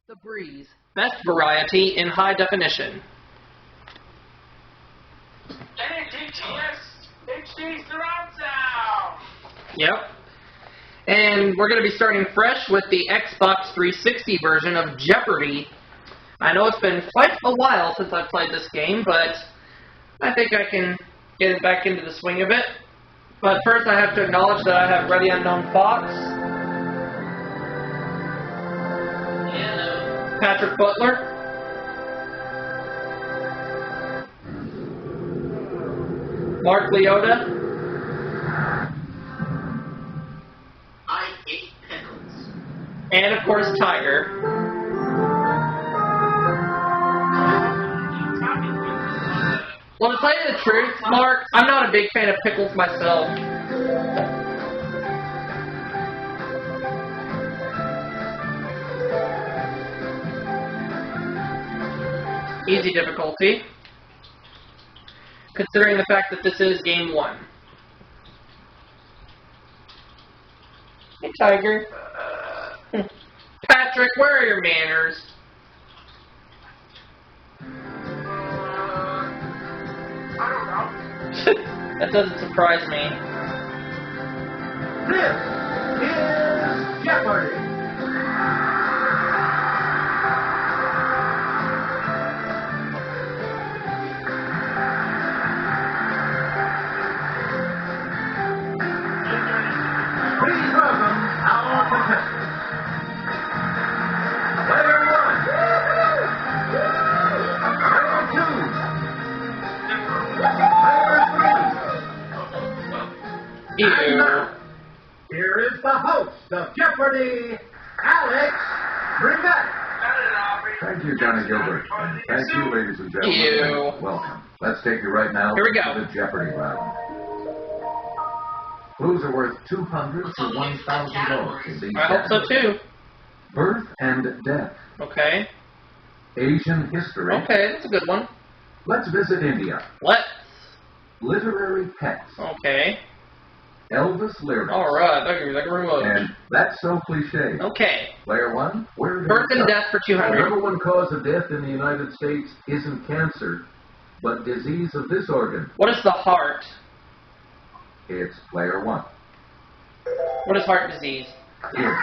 The Breeze, best variety in high definition. HD surround sound! Yep. And we're going to be starting fresh with the Xbox 360 version of Jeopardy. I know it's been quite a while since I've played this game, but I think I can get it back into the swing of it. But first I have to acknowledge that I have Ready Unknown Fox, Patrick Butler, Mark Leota, I hate pickles. and of course Tiger. Well, to tell you the truth, Mark, I'm not a big fan of pickles myself. Easy difficulty, considering the fact that this is game 1. Hey, Tiger. Patrick, where are your manners? I don't know. That doesn't surprise me. This is Jeopardy! Please welcome our contestants. Player 1. Player 2. Ew. Here is the host of Jeopardy, Alex Brigette. Thank you, Johnny Gilbert. And thank you, ladies and gentlemen. Ew. Welcome. Let's take you right now Here we to go. the Jeopardy round. Clues are worth $200 to $1,000 in these I hope so categories. too. Birth and death. Okay. Asian history. Okay, that's a good one. Let's visit India. Let's. Literary pets. Okay. Elvis lyrics. Alright, that gives me like a remote. And that's so cliche. Okay. Player 1, where do Birth we and start? death for The 200. number one cause of death in the United States isn't cancer, but disease of this organ. What is the heart? It's player 1. What is heart disease? Here.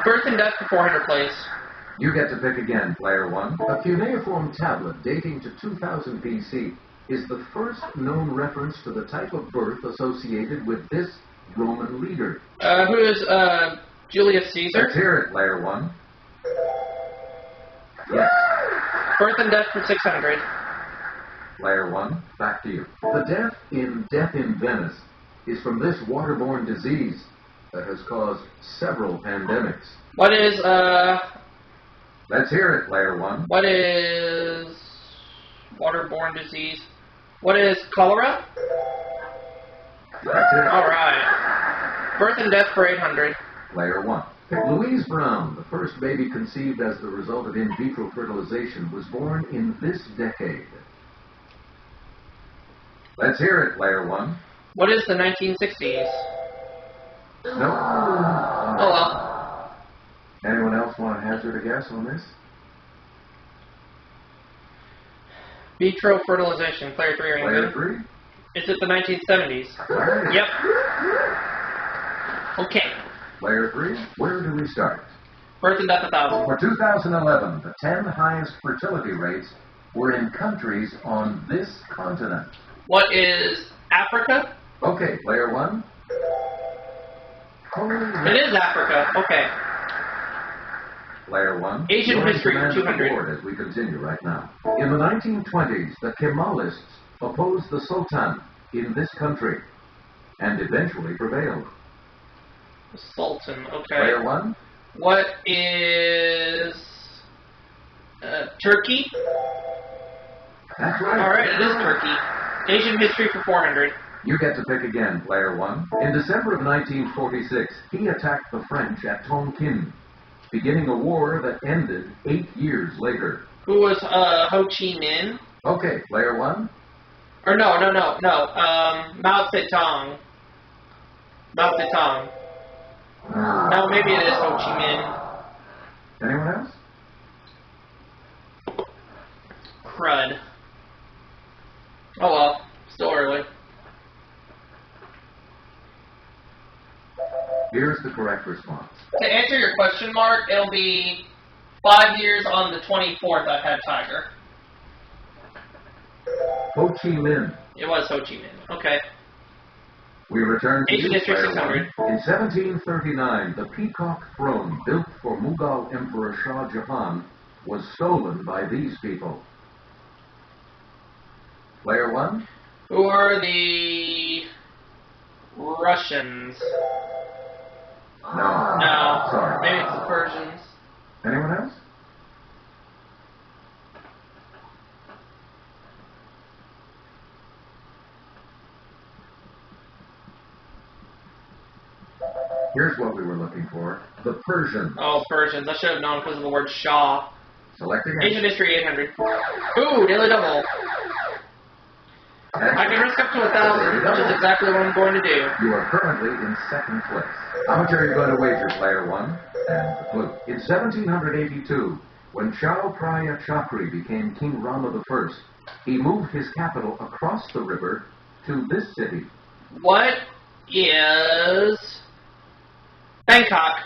Birth and death for 400, please. You get to pick again, player 1. A cuneiform tablet dating to 2000 BC is the first known reference to the type of birth associated with this Roman leader. Who is, Julius Caesar? Let's hear it, player 1. Yes, Birth and death for 600. player 1, back to you. The death in Venice is from this waterborne disease that has caused several pandemics. What is, Let's hear it, player 1. what is waterborne disease? What is cholera? That's it. Alright. Birth and death for 800. Player 1. Louise Brown, the first baby conceived as the result of in vitro fertilization, was born in this decade. Let's hear it, player 1. What is the 1960s? No. Oh well. Anyone else want to hazard a guess on this? Vitro fertilization, player 3 ring. Player 3? Is it the 1970s? Right. Yep. Okay. Player 3, where do we start? Birth and death 1,000. For 2011, the 10 highest fertility rates were in countries on this continent. What is Africa? Okay, player 1. It is Africa. Okay. Player 1. Asian You're in history, command of the 200. board as we continue right now. In the 1920s, the Kemalists opposed the Sultan in this country and eventually prevailed. Sultan. Okay. Player 1. What is Turkey? That's right. Alright, it is Turkey. Asian history for 400. You get to pick again, player 1. In December of 1946, he attacked the French at Tonkin, beginning a war that ended 8 years later. Who was Ho Chi Minh? Okay, player 1. Or no. Mao Zedong. Mao Zedong. No, maybe it is Ho Chi Minh. Anyone else? crud. Oh well, still early. Here's the correct response. To answer your question, Mark, it'll be 5 years on the 24th I've had Tiger. Ho Chi Minh. It was Ho Chi Minh. Okay. We return to Asian you, History player 600. one. In 1739, the Peacock Throne built for Mughal Emperor Shah Jahan was stolen by these people. Player one? Who are the Russians? No. No. Sorry. Maybe it's the Persians. Anyone else? Here's what we were looking for. The Persians. Oh, Persians. I should have known because of the word Shah. Select again. Asian History 800. Ooh, daily double. I can risk up to 1,000, which is exactly what I'm going to do. You are currently in second place. How much are you going to wager, player one? And the clue. In 1782, when Chao Phraya Chakri became King Rama I, he moved his capital across the river to this city. What is Bangkok?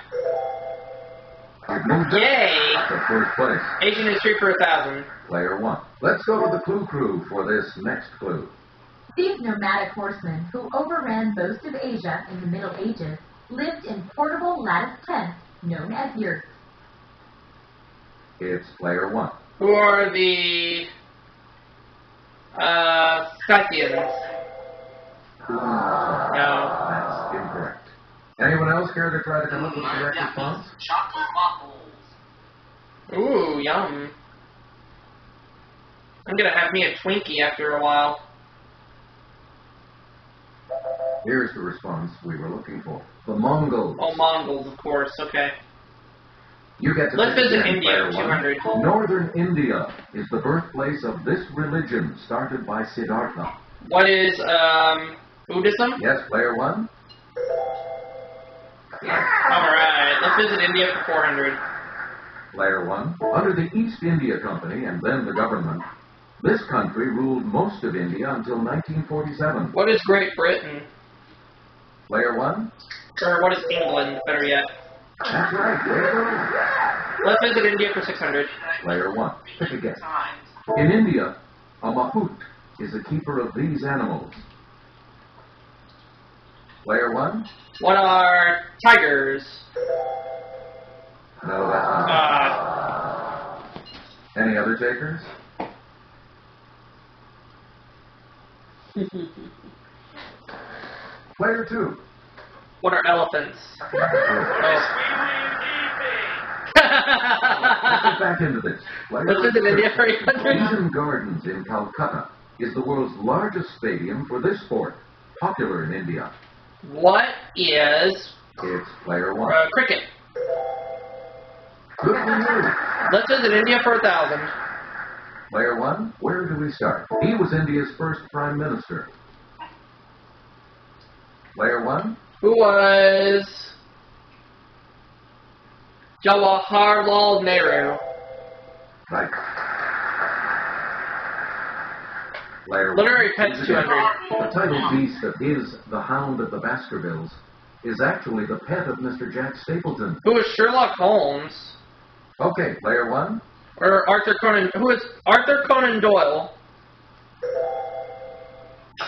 You've moved up Yay! to first place. Asian History for 1,000. Player one. Let's go to the Clue Crew for this next clue. These nomadic horsemen, who overran most of Asia in the Middle Ages, lived in portable lattice tents known as yurts. It's player one. Who are the Scythians? No. That's incorrect. Anyone else care to try to come up with the correct response? Chocolate waffles. Ooh, yum. I'm gonna have me a Twinkie after a while. Here's the response we were looking for. The Mongols. Oh, Mongols, of course. Okay. You get to Let's pick visit again, India, player one. 200. Northern India is the birthplace of this religion started by Siddhartha. What is, Buddhism? Yes, player one? Alright, let's visit India for 400. Player one. Under the East India Company and then the government, this country ruled most of India until 1947. What is Great Britain? Player one? Or what is England, better yet? That's right, there you go. Let's visit India for 600. Player one. Pick again. Times. In India, a mahout is a keeper of these animals. Player one? What are tigers? No, that's not. Any other takers? Player two. What are elephants? Let's get back into this. Let's visit India for 800. Eden Gardens in Calcutta is the world's largest stadium for this sport, popular in India. What is It's player one. cricket? Good for you. Let's visit India for 1,000. Player one, where do we start? He was India's first prime minister. Player one, Who was Jawaharlal Nehru? right. Player one. Literary Pets 200. The title beast of his The Hound of the Baskervilles is actually the pet of Mr. Jack Stapleton. Who is Sherlock Holmes? Okay, player one. Or Arthur Conan? Who is Arthur Conan Doyle?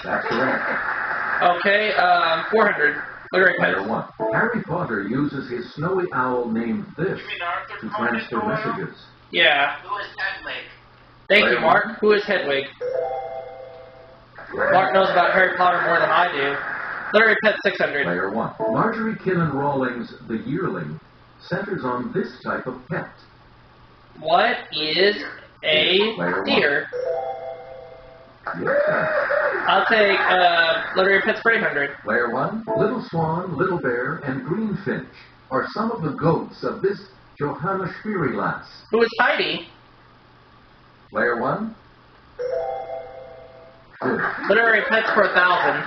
That's correct. Okay, 400. Literary Player Pets. one. Harry Potter uses his snowy owl named this You mean Arthur to Conan transfer Doyle? messages. Yeah. Who is Hedwig? Thank you, Player Mark. one. Who is Hedwig? Mark knows about Harry Potter more than I do. Literary Pets 600. Player one. Marjorie Kinnan Rawlings' The Yearling centers on this type of pet. What is a Player one. deer? Yes. I'll take Literary Pets for 800. Player one. Little Swan, Little Bear, and Greenfinch are some of the goats of this Johanna Lass. Who is Heidi? Player one. Good. Literary Pets for 1,000.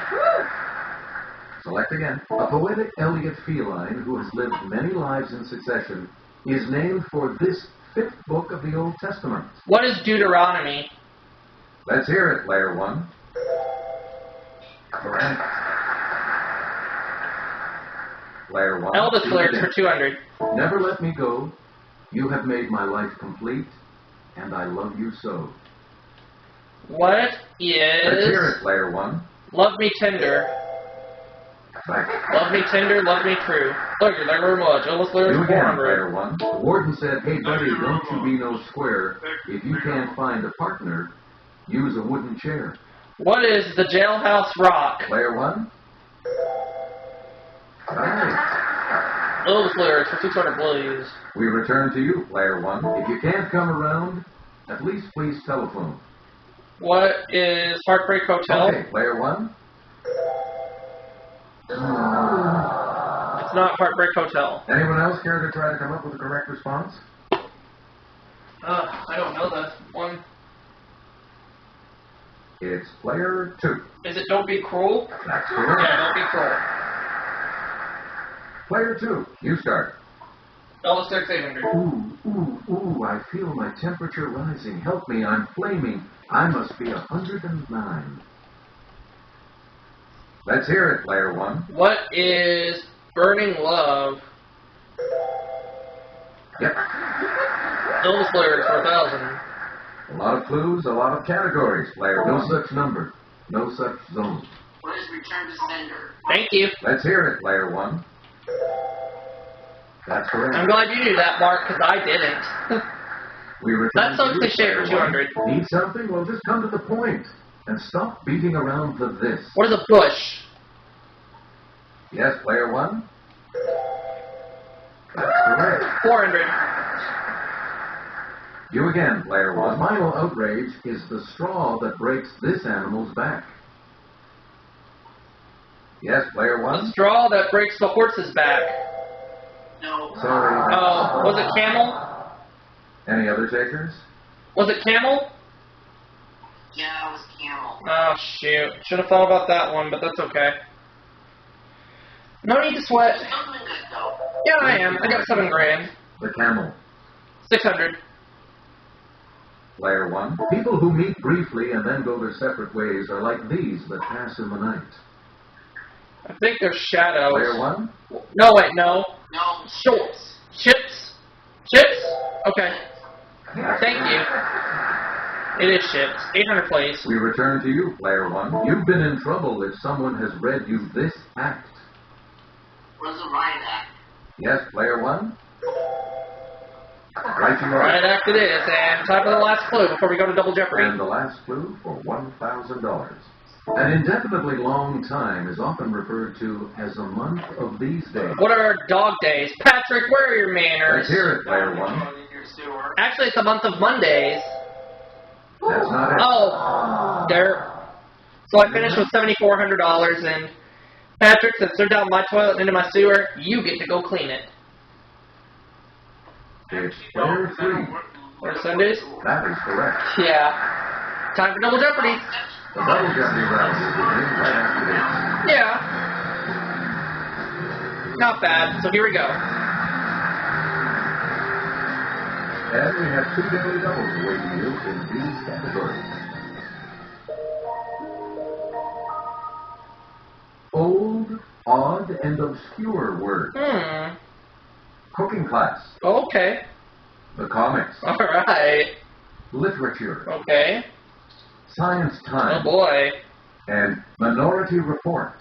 Select again. A poetic Elliot feline who has lived many lives in succession is named for this fifth book of the Old Testament. What is Deuteronomy? Let's hear it, player one. Correct. Player one. Elvis do lyrics again. for 200. Never let me go. You have made my life complete, and I love you so. What Let's hear is it, player one. Love Me Tender? Love Me Tender, Love Me True. Look, you like very much. Elvis lyrics Do for again, 400. player one. The warden said, hey, buddy, don't you be no square. If you can't find a partner, use a wooden chair. What is the Jailhouse Rock? Player one. Right. Elvis lyrics for 600, please. We return to you, player one. If you can't come around, at least please telephone. What is Heartbreak Hotel? Okay, player one. It's not Heartbreak Hotel. Anyone else care to try to come up with a correct response? I don't know that one. It's player two. Is it Don't Be Cruel? That's correct. Yeah, Don't Be Cruel. Player two, you start. Elvis lyrics 800. Ooh, I feel my temperature rising. Help me, I'm flaming. I must be 109. Let's hear it, player one. What is Burning Love? Yep. Elvis lyrics for 1,000. A lot of clues, a lot of categories, player. No such number. No such zone. What is return to sender? Thank you. Let's hear it, player one. That's correct. I'm glad you knew that, Mark, because I didn't. We return That's so to you, cliche player for 200. one. Need something? Well, just come to the point. And stop beating around the this. What is a bush? Yes, player one? That's correct. 400. You again, player one. The final outrage is the straw that breaks this animal's back. Yes, player The one? straw that breaks the horse's back. No. Sorry. Oh, was it camel? Any other takers? Was it camel? Yeah, it was camel. Oh, shoot. Should have thought about that one, but that's okay. No need to sweat. You're still doing good, though. Yeah, I am. I got 7 grand. The camel. 600. Player one. People who meet briefly and then go their separate ways are like these that pass in the night. I think they're shadows. Player one? No, wait, no. No. Shorts. Chips? Chips? Okay. Thank you. It is chips. 800, please. We return to you, player one. You've been in trouble if someone has read you this act. What is a riot act? Yes, player one? Right you are. Right act it is, and time for the last clue before we go to Double Jeopardy. And the last clue for $1,000. An indefinitely long time is often referred to as a month of these days. What are dog days? Patrick, where are your manners? Let's hear it, player one. In your sewer. Actually, it's a month of Mondays. That's not it. Oh, there. So I finished with $7,400, and Patrick, since they're down my toilet and into my sewer, you get to go clean it. It's player three. Or Sundays? That is correct. Yeah. Time for Double Jeopardy. The double jeopardy round is beginning right after this. Yeah. Not bad. So here we go. And we have 2 daily doubles awaiting you in these categories. Old, odd, and obscure words. Cooking class. Okay. The comics. All right. Literature. Okay. Science Oh time. boy. And Minority Report.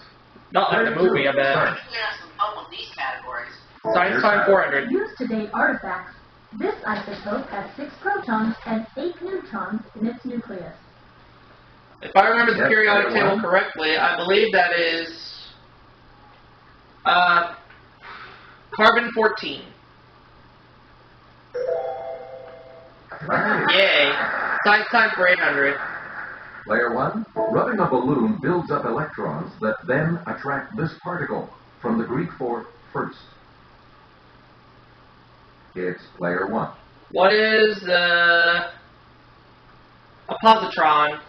Not like the movie, I bet. Sorry. We have some fun with these categories. Science time 400. Used to date artifacts. This isotope has 6 protons and 8 neutrons in its nucleus. If I remember the Yep, periodic that table one. correctly, I believe that is carbon 14. Right. Yay. Science time for 800. Player one. Rubbing a balloon builds up electrons that then attract this particle, from the Greek for first. It's player one. What is a positron?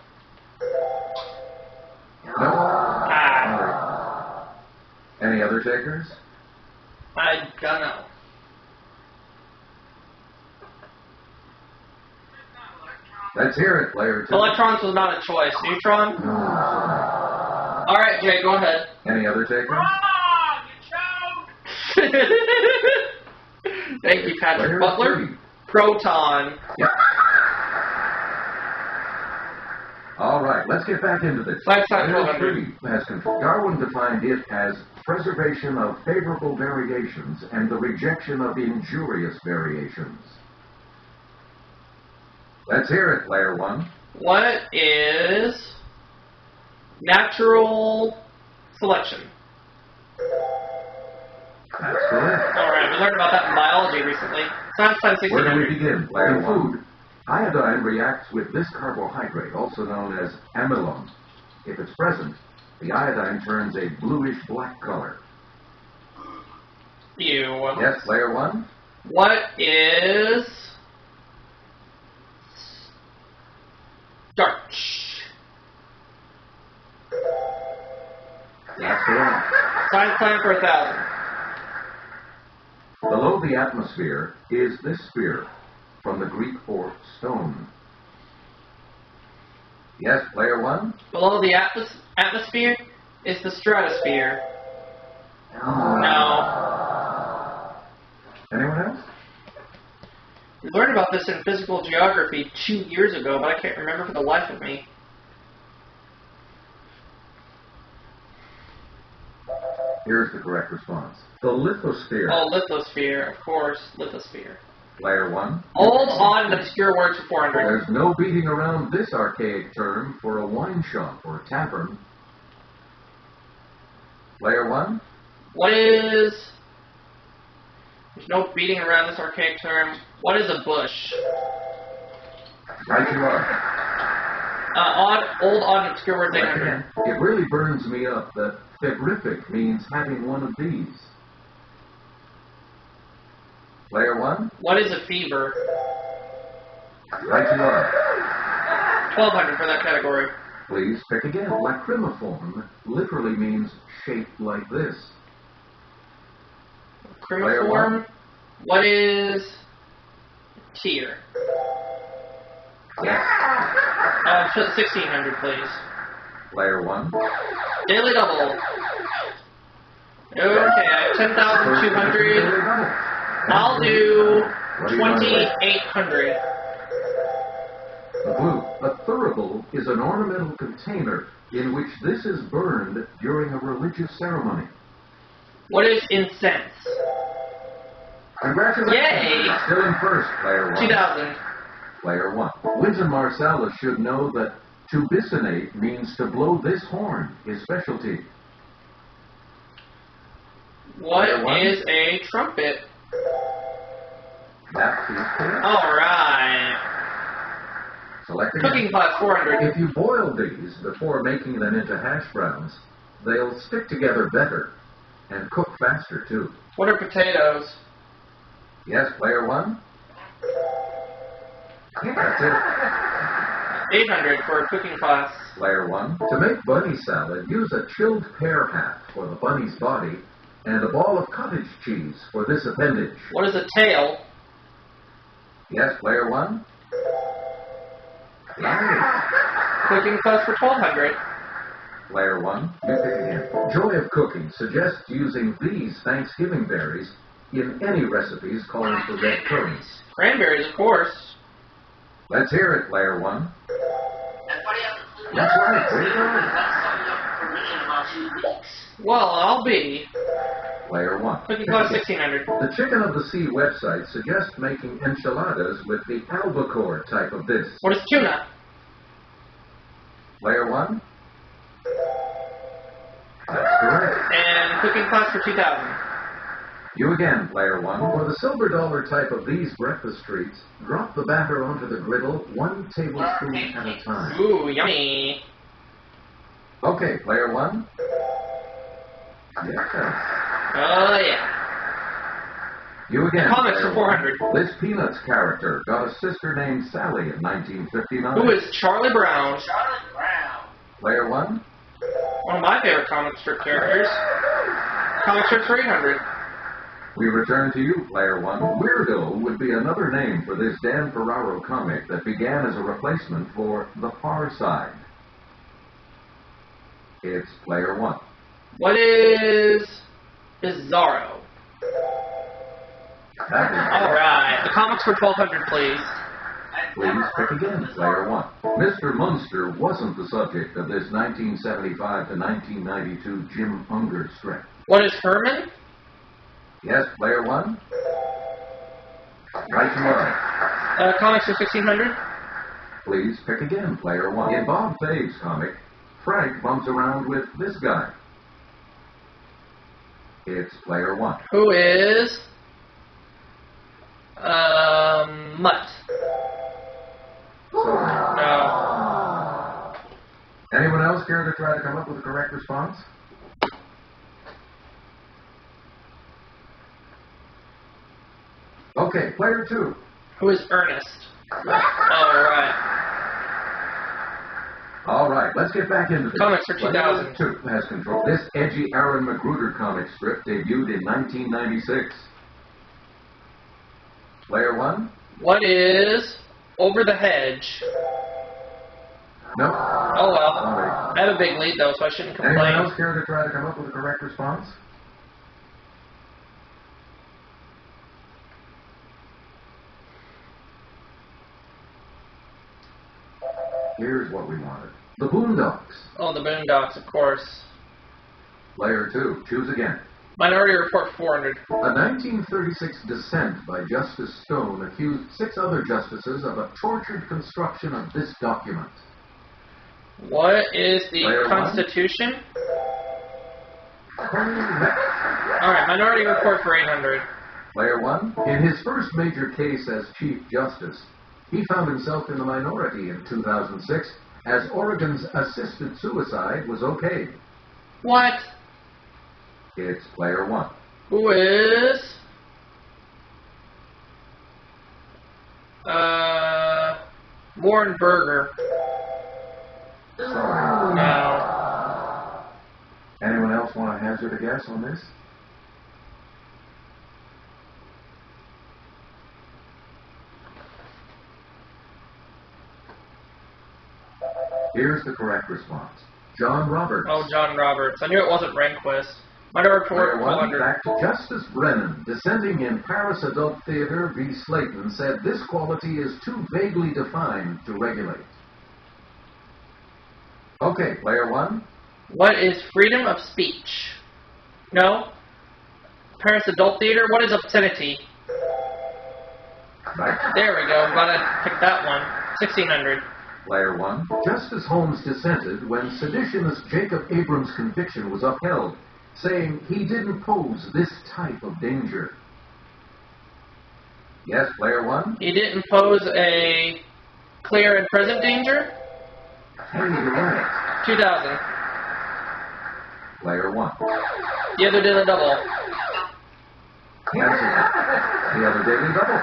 No. Ah, Sorry. Any other takers? I don't know. It's not electron. Let's hear it, player 2. Electrons was not a choice. Neutron? All right, Jay, go ahead. Any other takers? Thank you, Patrick Player Butler. 3. Proton. Yep. All right, let's get back into this. Science Time Player 1200. 3 has Darwin defined it as preservation of favorable variations and the rejection of injurious variations. Let's hear it, player 1. What is natural selection? That's correct. All right, we learned about that in biology recently. Science Time Where do we 1600. begin, player 1? In food, iodine reacts with this carbohydrate, also known as amylon. If it's present, the iodine turns a bluish-black color. You. Yes, player 1? What is starch? That's correct. Science Time for 1,000. Below the atmosphere is this sphere, from the Greek for stone. Yes, player 1? Below the atmosphere is the stratosphere. No. Anyone else? We learned about this in physical geography 2 years ago, but I can't remember for the life of me. Here's the correct response. The lithosphere. Oh, lithosphere, of course, lithosphere. Player 1? Old, odd, and obscure words for 400. There's no beating around this archaic term for a wine shop or tavern. Player 1? What is... There's no beating around this archaic term. What is a bush? Right you are. Old, odd, and obscure words 800. It really burns me up that feberific means having one of these. Player 1? What is a fever? Right you are. 1,200 for that category. Please pick again. Lacrimiform literally means shaped like this. Player Crimiform. 1? What is tear? Yes. 1,600, please. Player 1? Daily double. Okay, I have 10,200. I'll do 2,800. The blue. A thurible is an ornamental container in which this is burned during a religious ceremony. What is incense? Congratulations. Yay! Still in first, player 1. 2,000. Player 1. Winston Marsalis should know that to bissonate means to blow this horn, his specialty. What Player 1? is a trumpet? That is correct. Alright. Selecting. Cooking class 400. If you boil these before making them into hash browns, they'll stick together better and cook faster, too. What are potatoes? Yes, player 1? That's it. 800 for a cooking class. Player 1. To make bunny salad, use a chilled pear hat for the bunny's body and a ball of cottage cheese for this appendage. What is a tail? Yes, player 1? Nice. Cooking class for 1,200. Player 1, you pick again. Joy of Cooking suggests using these Thanksgiving berries in any recipes calling for red currants. Cranberries, of course. Let's hear it, player 1. And what do you have to include? That's right, way to go. That's coming up for me in about 2 weeks. Well, I'll be. Player 1. Cooking class 1,600. The Chicken of the Sea website suggests making enchiladas with the albacore type of this. What is tuna? Player 1? That's correct. And cooking class for 2,000. You again, player 1. For the silver dollar type of these breakfast treats, drop the batter onto the griddle 1 tablespoon at a time. Ooh, yummy. Okay, player 1. Yes. Oh, yeah. You again. Comics player for 400. 1. This Peanuts character got a sister named Sally in 1959. Who is Charlie Brown? Charlie Brown. Player 1? One of my favorite comic strip characters. Comic strips for 800. We return to you, Player One. Weirdo would be another name for this Dan Ferraro comic that began as a replacement for The Far Side. It's Player One. What is Bizarro? Alright. The comics for 1200, please. Please pick again, Player One. Mr. Munster wasn't the subject of this 1975 to 1992 Jim Unger strip. What is Herman? Yes, Player One? Right tomorrow. Comics for 1600? Please pick again, Player One. In Bob Fave's comic, Frank bumps around with this guy. It's Player One. Who is Mutt? No. Anyone else care to try to come up with a correct response? Okay, Player Two. Who is Ernest? Alright. All right, let's get back into this. Comics for 2000. Player Two has control. This edgy Aaron McGruder comic strip debuted in 1996. Player One? What is Over the Hedge? No. Oh well. Sorry. I have a big lead though, so I shouldn't Anyone complain. else care to try to come up with a correct response? Here's what we wanted. The Boondocks. Oh, the Boondocks, of course. Player Two. Choose again. Minority Report 400. A 1936 dissent by Justice Stone accused 6 other justices of a tortured construction of this document. What is the Player Constitution? Correct. Alright, Minority Report for 800. Player One. In his first major case as Chief Justice, he found himself in the minority in 2006 as Oregon's assisted suicide was okay. What? It's Player One. Who is Warren Berger? Sorry. No. Anyone else want to hazard a guess on this? Here's the correct response. John Roberts. Oh, John Roberts. I knew it wasn't Rehnquist. Minority Report Player One, 400. back to Justice Brennan, dissenting in Paris Adult Theater v. Slayton, said this quality is too vaguely defined to regulate. Okay, Player One. What is freedom of speech? No. Paris Adult Theater? What is obscenity? Right. There we go. I'm glad I picked that one. 1600. Player One. Justice Holmes dissented when seditionist Jacob Abrams' conviction was upheld, saying he didn't pose this type of danger. Yes, Player One? He didn't pose a clear and present danger? Hey, you're right. 2000. Player One. The other did a double. Answer. The other daily double.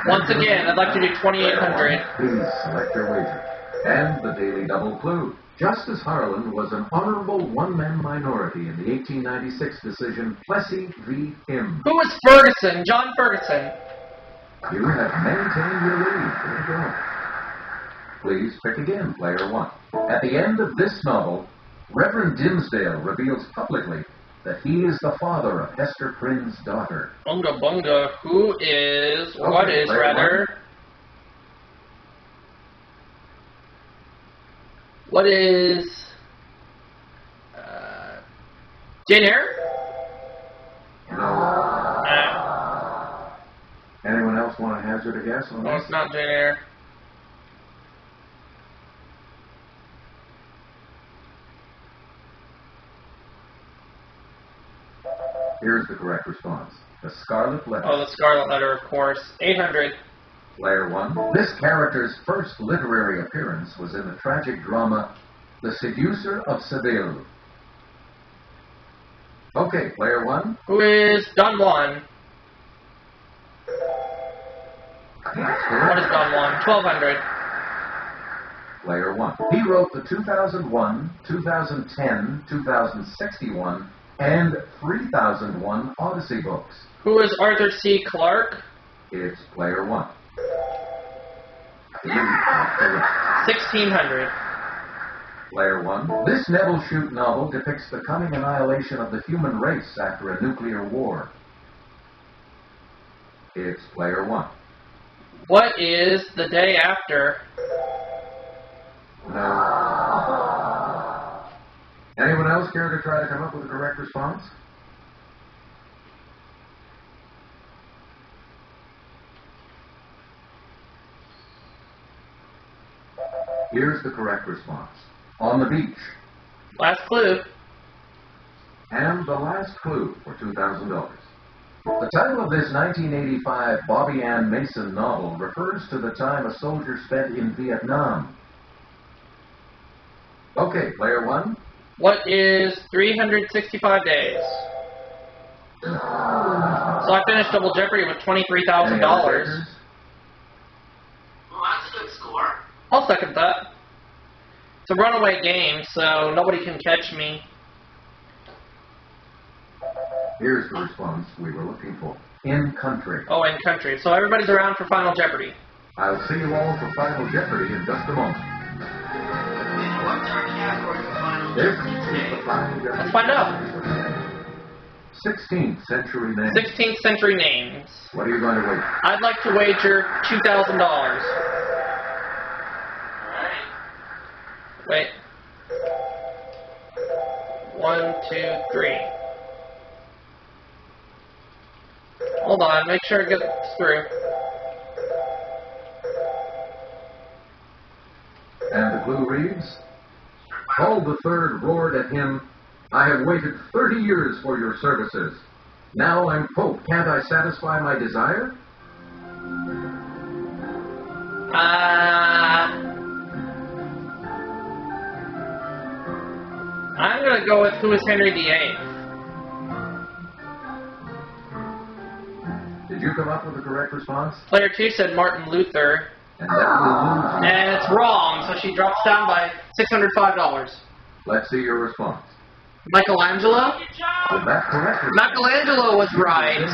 Once again, I'd like to do 2800. Please select your wager. And the daily double clue. Justice Harlan was an honorable one-man minority in the 1896 decision Plessy v. Him. Who is Ferguson? John Ferguson. You have maintained your lead. There you go. Please pick again, Player One. At the end of this novel, Reverend Dimsdale reveals publicly that he is the father of Hester Prynne's daughter. Bunga Bunga. Who is... Okay, what is, Player rather... One. What is... Jane Eyre? No. Anyone else want to hazard a guess on No, this? it's not Jane Eyre. Here's the correct response. The Scarlet Letter. Oh, the Scarlet Letter, of course. 800. Player One. This character's first literary appearance was in the tragic drama The Seducer of Seville. Okay, Player One. Who is Don Juan? That's What is correct. Don Juan? 1200. Player One. He wrote the 2001, 2010, 2061, and 3001 Odyssey books. Who is Arthur C. Clarke? It's player 1. You are correct. 1600. Player 1. This Nettleshoot novel depicts the coming annihilation of the human race after a nuclear war. It's player 1. What is the day after? No. Anyone else care to try to come up with a correct response? Here's the correct response. On the beach. Last clue. And the last clue for $2,000. The title of this 1985 Bobby Ann Mason novel refers to the time a soldier spent in Vietnam. Okay, player 1. What is 365 days? So I finished Double Jeopardy with $23,000. Any other takers? Well, that's a good score. I'll second that. It's a runaway game, so nobody can catch me. Here's the response we were looking for. In country. Oh, in country. So everybody's around for Final Jeopardy. I'll see you all for Final Jeopardy in just a moment. And what's our category for Final This Jeopardy is today? the Final Jeopardy. Let's find out. 16th century names. 16th century names. What are you going to wait? I'd like to wager $2,000. Alright. Wait. 1, 2, 3. Hold on, make sure it gets through. And the clue reads, Paul III roared at him, I have waited 30 years for your services. Now I'm Pope. Can't I satisfy my desire? I'm going to go with who is Henry VIII. Did you come up with the correct response? Player 2 said Martin Luther. And that will lose you. And it's wrong, so she drops down by $605. Let's see your response. Michelangelo? Good job! With that correct response, Michelangelo was right.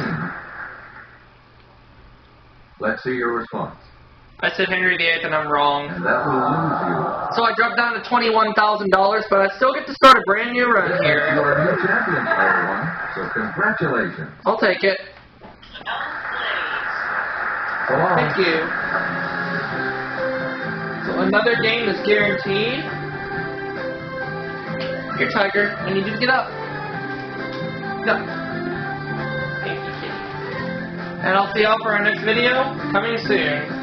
Let's see your response. I said Henry VIII and I'm wrong. And that will lose you. So I dropped down to $21,000, but I still get to start a brand new run You here. are new champion, player 1, so congratulations. I'll take it. So long. Thank you. So another game is guaranteed. Here, Tiger, I need you to get up. No. And I'll see y'all for our next video, coming soon.